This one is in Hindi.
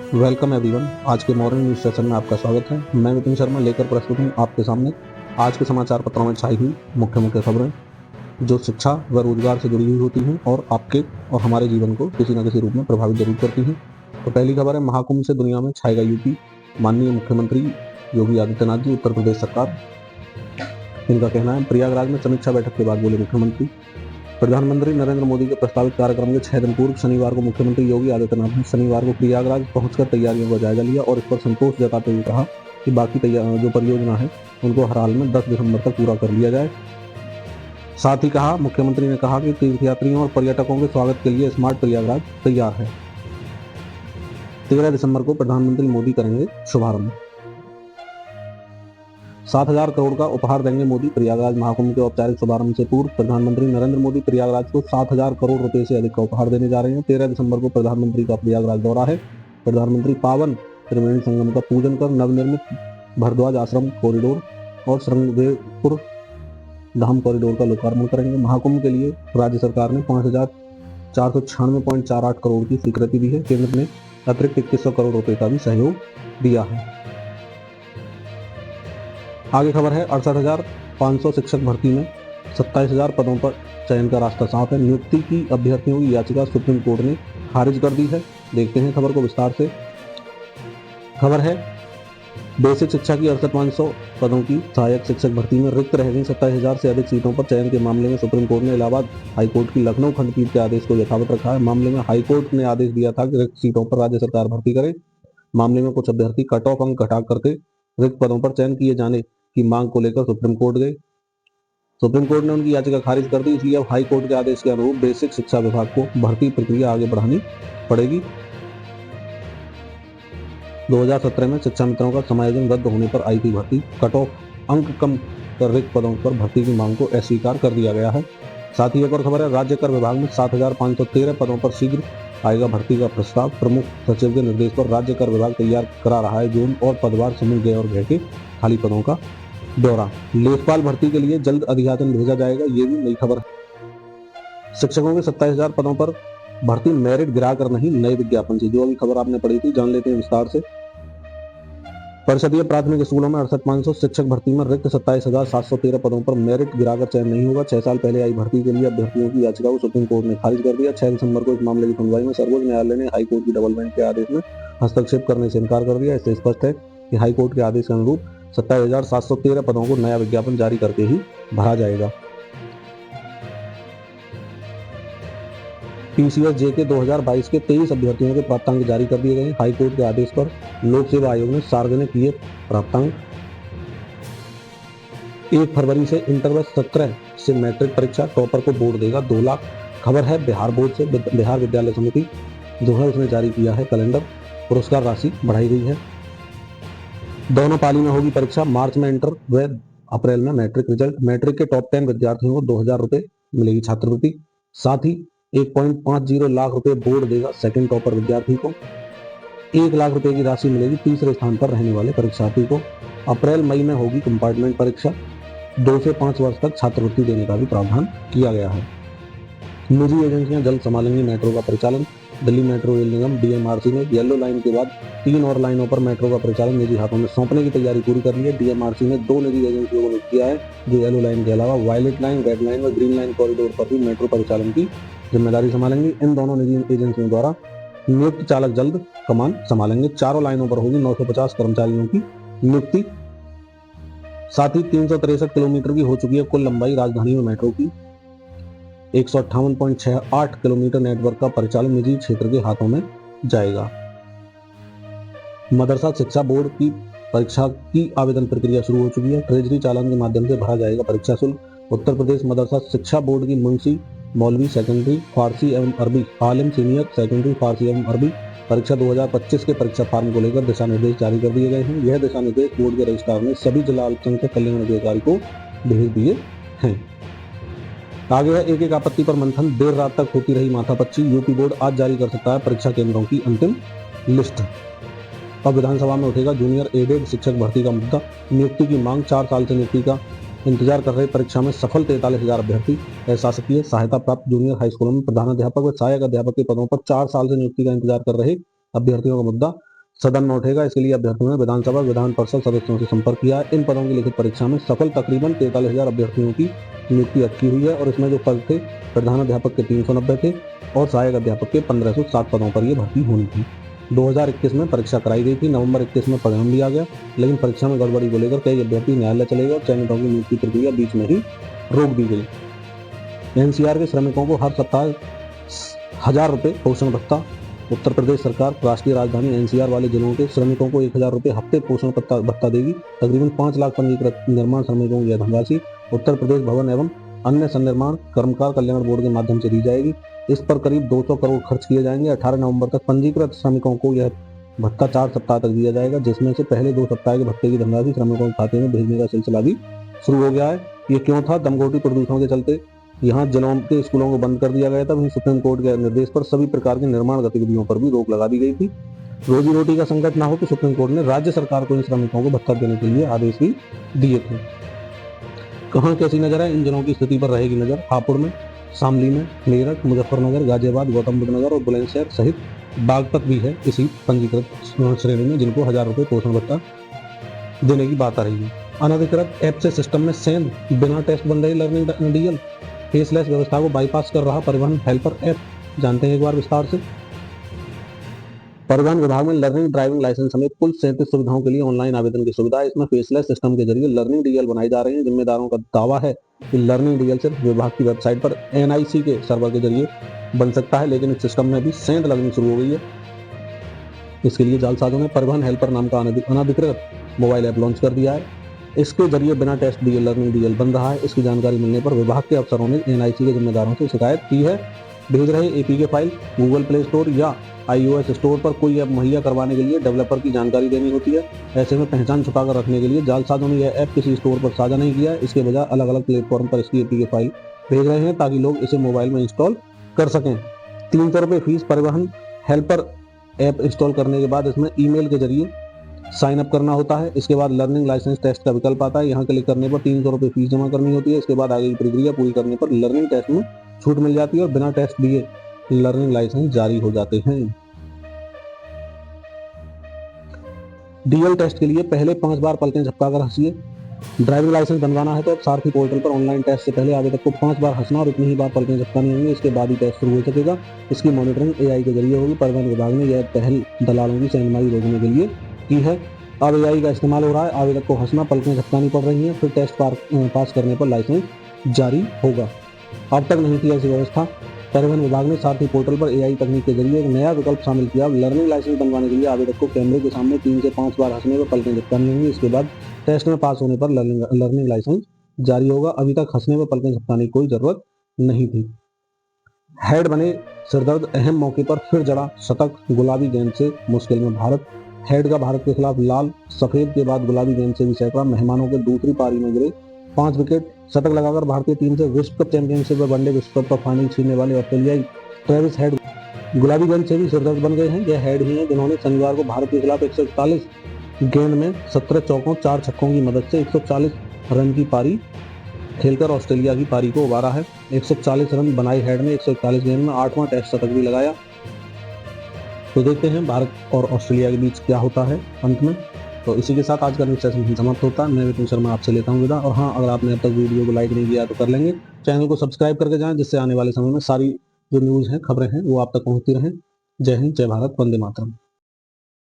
Welcome everyone. आज के मॉर्निंग न्यूज सेशन में आपका स्वागत है। मैं विपिन शर्मा लेकर प्रस्तुत हूँ आपके सामने आज के समाचार पत्रों में छाई हुई मुख्य मुख्य खबरें जो शिक्षा व रोजगार से जुड़ी हुई होती हैं और आपके और हमारे जीवन को किसी न किसी रूप में प्रभावित जरूर करती हैं। तो पहली खबर है, महाकुंभ से दुनिया में छाएगा यूपी। माननीय मुख्यमंत्री योगी आदित्यनाथ जी, उत्तर प्रदेश सरकार, इनका कहना है। प्रयागराज में समीक्षा बैठक के बाद बोले मुख्यमंत्री। प्रधानमंत्री नरेंद्र मोदी के प्रस्तावित कार्यक्रम के 6 दिन पूर्व शनिवार को मुख्यमंत्री योगी आदित्यनाथ ने शनिवार को प्रयागराज पहुंचकर तैयारियों का जायजा लिया और इस पर संतोष जताते हुए कहा कि बाकी जो परियोजना है उनको हर हाल में 10 दिसंबर तक पूरा कर लिया जाए। साथ ही कहा, मुख्यमंत्री ने कहा कि तीर्थयात्रियों और पर्यटकों के स्वागत के लिए स्मार्ट प्रयागराज तैयार है। 13 दिसंबर को प्रधानमंत्री मोदी करेंगे शुभारंभ। 7,000 करोड़ का उपहार देंगे मोदी। प्रयागराज महाकुंभ के औपचारिक शुभारंभ से पूर्व प्रधानमंत्री नरेंद्र मोदी प्रयागराज को 7,000 करोड़ रुपए से अधिक का उपहार देने जा रहे हैं। 13 दिसंबर को प्रधानमंत्री का प्रयागराज दौरा है। प्रधानमंत्री पावन त्रिवेणी संगम का पूजन कर नवनिर्मित भरद्वाज आश्रम कॉरिडोर और श्रृंगेरपुर धाम कॉरिडोर का लोकार्पण करेंगे। महाकुंभ के लिए राज्य सरकार ने 5,496.48 करोड़ की स्वीकृति दी है। केंद्र ने अतिरिक्त 2100 करोड़ रुपए का भी सहयोग दिया है। आगे खबर है, 68,500 शिक्षक भर्ती में 27,000 पदों पर चयन का रास्ता साफ है। नियुक्ति की अभ्यर्थियों की याचिका सुप्रीम कोर्ट ने खारिज कर दी है। देखते हैं खबर को विस्तार से। खबर है, बेसिक शिक्षा की 68,500 पदों की सहायक शिक्षक भर्ती में रिक्त रह गई 27,000 से अधिक सीटों पर चयन के मामले में सुप्रीम कोर्ट ने इलाहाबाद हाईकोर्ट की लखनऊ खंडपीठ के आदेश को यथावत रखा है। मामले में हाईकोर्ट ने आदेश दिया था कि रिक्त सीटों पर राज्य सरकार भर्ती करे। मामले में कुछ अभ्यर्थी कट ऑफ अंक घटा करके रिक्त पदों पर चयन किए जाने की मांग को लेकर सुप्रीम कोर्ट गए। सुप्रीम कोर्ट ने उनकी याचिका खारिज कर दी। इसलिए अब हाई कोर्ट के आदेश के अनुरूप बेसिक शिक्षा विभाग को भर्ती प्रक्रिया आगे बढ़ानी पड़ेगी। 2017 में शिक्षा मित्रों का समायोजन रद्द होने पर आई थी भर्ती। कट ऑफ अंक कम कर रिक्त पदों पर भर्ती की मांग को अस्वीकार कर दिया गया है। साथ ही एक और खबर है, राज्य कर विभाग में 7,513 पदों पर शीघ्र आएगा भर्ती का प्रस्ताव। प्रमुख सचिव के निर्देश पर राज्य कर विभाग तैयार करा रहा है जोन और पदवार समूह ग और घ के खाली पदों का ब्यौरा। लेखपाल भर्ती के लिए जल्द अधियाचन भेजा जाएगा, ये भी नई खबर है। शिक्षकों के 27,000 पदों पर भर्ती मेरिट गिराकर नहीं, नए विज्ञापन से। जो अभी खबर आपने पढ़ी थी, जान लेते हैं विस्तार से। परिषदीय प्राथमिक स्कूलों में 68,500 शिक्षक भर्ती में रिक्त 27,713 पदों पर मेरिट गिराकर चयन नहीं होगा। 6 साल पहले आई भर्ती के लिए अभ्यर्थियों की याचिका को सुप्रीम कोर्ट ने खारिज कर दिया। 6 दिसंबर को इस मामले की सुनवाई में सर्वोच्च न्यायालय ने हाईकोर्ट की डबल बेंच के आदेश में हस्तक्षेप करने से इनकार कर दिया। इससे स्पष्ट है कि हाईकोर्ट के आदेश के अनुरूप 27,713 पदों को नया विज्ञापन जारी करके ही भरा जाएगा। पीसीएस जेके 2022 के 23 अभ्यर्थियों के प्राप्तांक जारी कर दिए गए। हाईकोर्ट के आदेश पर लोक सेवा आयोग ने सार्वजनिक किए प्राप्तांक। 1 फरवरी से इंटर व 17 से मैट्रिक परीक्षा। टॉपर को बोर्ड देगा 2 लाख। खबर है, बिहार बोर्ड से बिहार विद्यालय समिति जो है उसने जारी किया है कैलेंडर। पुरस्कार राशि बढ़ाई गई है। दोनों पाली में होगी परीक्षा। मार्च में इंटर व अप्रैल में मैट्रिक रिजल्ट। मैट्रिक के टॉप 10 विद्यार्थियों को 2,000 रुपए मिलेगी छात्रवृत्ति। साथ ही 1.50 लाख रुपए बोर्ड देगा सेकंड टॉपर विद्यार्थी को। 1 लाख रुपए की राशि मिलेगी तीसरे स्थान पर रहने वाले परीक्षार्थी को। अप्रैल मई में होगी कंपार्टमेंट परीक्षा। 2 से 5 वर्ष तक छात्रवृत्ति देने का भी प्रावधान किया गया है। निजी एजेंसियां जल्द संभालेंगी मेट्रो का परिचालन। दिल्ली मेट्रो रेल निगम डीएमआरसी ने येलो लाइन के बाद 3 और लाइनों पर मेट्रो का परिचालन निजी हाथों में सौंपने की तैयारी पूरी कर ली है। डीएमआरसी ने 2 निजी एजेंसियों को नियुक्त किया है जो येलो लाइन के अलावा वायलेट लाइन, रेड लाइन व ग्रीन लाइन कॉरिडोर पर भी मेट्रो परिचालन की जिम्मेदारी संभालेंगी। इन दोनों निजी एजेंसियों द्वारा नियुक्त चालक जल्द कमान संभालेंगे। चारों लाइनों पर होगी 950 कर्मचारियों की नियुक्ति। साथ ही 363 किलोमीटर की हो चुकी है कुल लंबाई राजधानी में मेट्रो की। 158.68 किलोमीटर नेटवर्क का परिचालन निजी क्षेत्र के हाथों में जाएगा। मदरसा शिक्षा बोर्ड की परीक्षा की आवेदन प्रक्रिया शुरू हो चुकी है। ट्रेजरी चालान के माध्यम से भरा जाएगा परीक्षा शुल्क। उत्तर प्रदेश मदरसा शिक्षा बोर्ड की मुंशी मौलवी सेकेंडरी फारसी एवं अरबी आलिम सीनियर सेकेंडरी फारसी एवं अरबी परीक्षा 2025 के परीक्षा फॉर्म को लेकर दिशा निर्देश जारी कर दिए गए हैं। यह दिशा निर्देश बोर्ड के रजिस्ट्रार ने सभी जिला अल्पसंख्यक कल्याण अधिकारी को भेज दिए हैं। आगे है, एक आपत्ति पर मंथन। देर रात तक होती रही माथापच्ची। यूपी बोर्ड आज जारी कर सकता है परीक्षा केंद्रों की अंतिम लिस्ट। अब विधानसभा में उठेगा जूनियर एडेड शिक्षक भर्ती का मुद्दा। नियुक्ति की मांग। 4 साल से नियुक्ति का इंतजार कर रहे परीक्षा में सफल 43,000 अभ्यर्थी। शासकीय सहायता प्राप्त जूनियर हाई स्कूलों में प्रधानाध्यापक व सहायक अध्यापक के पदों पर 4 साल से नियुक्ति का इंतजार कर रहे अभ्यर्थियों का मुद्दा सदन में उठेगा। इसके लिए अभ्यर्थियों ने विधानसभा विधान परिषद सदस्यों से संपर्क किया है। इन पदों की लिखित परीक्षा में सफल तकरीबन 43,000 अभ्यर्थियों की नियुक्ति अटकी हुई है और इसमें जो पद थे प्रधानाध्यापक के 390 थे और सहायक अध्यापक के 1507 पदों पर यह भर्ती होनी थी। 2021 में परीक्षा कराई गई थी। नवंबर 21 में परिणाम दिया गया, लेकिन परीक्षा में गड़बड़ी को लेकर कई अभ्यर्थी न्यायालय चले गए और चयनितों की नियुक्ति प्रक्रिया बीच में ही रोक दी गई। एनसीआर के श्रमिकों को हर सप्ताह 1,000 रुपये पोषण भत्ता। उत्तर प्रदेश सरकार राष्ट्रीय राजधानी एनसीआर वाले जिलों के श्रमिकों को 1,000 रुपये हफ्ते पोषण भत्ता देगी। तकरीबन 5 लाख पंजीकृत निर्माण श्रमिकों की यह धनराशि उत्तर प्रदेश भवन एवं अन्य सन्निर्माण कर्मकार कल्याण बोर्ड के माध्यम से दी जाएगी। इस पर करीब 200 करोड़ खर्च किए जाएंगे। 18 नवंबर तक पंजीकृत श्रमिकों को यह भत्ता 4 सप्ताह तक दिया जाएगा, जिसमें से पहले 2 सप्ताह के भत्ते की धनराशि श्रमिकों के खाते में भेजने का सिलसिला भी शुरू हो गया है। ये क्यों था? दमघोटी प्रदूषण के चलते यहाँ जिलों के स्कूलों को बंद कर दिया गया था। वहीं सुप्रीम कोर्ट के निर्देश पर सभी प्रकार की निर्माण गतिविधियों पर भी रोक लगा दी गई थी। रोजी रोटी का संकट न हो तो सुप्रीम कोर्ट ने राज्य सरकार को इन श्रमिकों को भत्ता देने के लिए आदेश भी दिए थे। कहाँ कैसी नजर है? इन जिलों की स्थिति पर रहेगी नजर। हापुड़ में, शामली में, मेरठ, मुजफ्फरनगर, गाजियाबाद, गौतम बुद्ध नगर और बुलंदशहर सहित बागपत भी है इसी पंजीकृत श्रेणी में, जिनको 1,000 रुपये पोषण भत्ता देने की बात आ रही है। अनधिकृत ऐप से सिस्टम में सेंध, बिना टेस्ट बन रही लर्निंग डीएल, फेसलेस व्यवस्था को बाईपास कर रहा परिवहन हेल्पर ऐप। जानते हैं एक बार विस्तार से। परिवहन विभाग में लर्निंग ड्राइविंग लाइसेंस समेत कुल 37 सुविधाओं के लिए ऑनलाइन आवेदन की सुविधा है। इसमें फेसलेस सिस्टम के जरिए लर्निंग डीएल बनाई जा रही है। जिम्मेदारों का दावा है कि लर्निंग डीएल सिर्फ विभाग की वेबसाइट पर एनआईसी के सर्वर के जरिए बन सकता है, लेकिन इस सिस्टम में भी सेंध लगनी शुरू हो गई है। इसके लिए जालसाजों ने परिवहन हेल्पर नाम का अनधिकृत मोबाइल ऐप लॉन्च कर दिया है। इसके जरिए बिना टेस्ट दिए लर्निंग डीएल बन रहा है। इसकी जानकारी मिलने पर विभाग के अफसरों ने एनआईसी के जिम्मेदारों से शिकायत की है। भेज रहे APK file Google play store या iOS स्टोर पर कोई ऐप मुहैया करवाने के लिए डेवलपर की जानकारी देनी होती है। ऐसे में पहचान छुपाकर रखने के लिए जालसाजों ने यह ऐप किसी स्टोर पर साझा नहीं किया है। इसके बजाय अलग अलग प्लेटफॉर्म पर इसकी एपीके फाइल भेज रहे हैं ताकि लोग इसे मोबाइल में इंस्टॉल कर सकें। 300 रुपये फीस। परिवहन हेल्पर ऐप इंस्टॉल करने के बाद इसमें ईमेल के जरिए साइन अप करना होता है। इसके बाद लर्निंग लाइसेंस टेस्ट का विकल्प आता है। यहाँ क्लिक करने पर 300 रुपये फीस जमा करनी होती है। इसके बाद आगे की प्रक्रिया पूरी करने पर लर्निंग टेस्ट में छूट मिल जाती है और बिना टेस्ट दिए लर्निंग लाइसेंस जारी हो जाते हैं। डीएल टेस्ट के लिए पहले 5 बार पलकें झपकाकर हंसिए। ड्राइविंग लाइसेंस बनवाना है तो अब सारथी पोर्टल पर ऑनलाइन टेस्ट से पहले आवेदक को 5 बार हंसना और इतनी ही बार पलकें झपकानी होंगी। इसके बाद ही टेस्ट शुरू हो सकेगा। इसकी मॉनिटरिंग एआई के जरिए होगी। परिवहन विभाग ने यह पहल दलालों की सेंधमारी रोकने के लिए की है। अब एआई का इस्तेमाल हो रहा है। आवेदक को हंसना, पलकें झपकानी पड़ रही हैं, फिर टेस्ट पास करने पर लाइसेंस जारी होगा। अब तक नहीं थी ऐसी व्यवस्था। परिवहन विभाग ने सारथी पोर्टल पर एआई तकनीक के जरिए एक नया विकल्प शामिल किया। लर्निंग लाइसेंस बनवाने के लिए आवेदक को कैमरे के सामने 3 से 5 बार हंसने पर पलकें झपकानी होंगी। इसके बाद टेस्ट में पास होने पर लर्निंग लाइसेंस जारी होगा। अभी तक हंसने पर पलकें झपकाने की कोई जरूरत नहीं थी। हेड बने सिरदर्द, अहम मौके पर फिर जड़ा शतक। गुलाबी गेंद से मुश्किल में भारत। हेड का भारत के खिलाफ लाल सफेद के बाद गुलाबी गेंद से भी सैकड़ा। मेहमानों के दूसरी पारी में गिरे 5 विकेट। शतक लगाकर भारतीय टीम से विश्व कप चैंपियनशिप व वनडे विश्व कप का फाइनल छीनने वाले ऑस्ट्रेलियाई ट्रेविस हेड गुलाबी गेंद से भी सिरदर्द बन गए हैं। यह हेड ही हैं जिन्होंने शनिवार को भारत के खिलाफ 141 गेंद में 17 चौकों 4 छक्कों की मदद से 140 रन की पारी खेलकर ऑस्ट्रेलिया की पारी को उबारा है। 140 रन बनाए हेड ने 141 गेंद में 8वां टेस्ट शतक भी लगाया। तो देखते हैं भारत और ऑस्ट्रेलिया के बीच क्या होता है अंत में। तो इसी के साथ आज का न्यूज़ सेशन समाप्त होता है। मैं विपिन शर्मा आपसे लेता हूँ विदा। और हाँ, अगर आपने अब तक वीडियो को लाइक नहीं किया तो कर लेंगे। चैनल को सब्सक्राइब करके जाएं, जिससे आने वाले समय में सारी जो न्यूज़ हैं, खबरें हैं, वो आप तक पहुँचती रहें। जय हिंद, जय भारत, वंदे मातरम।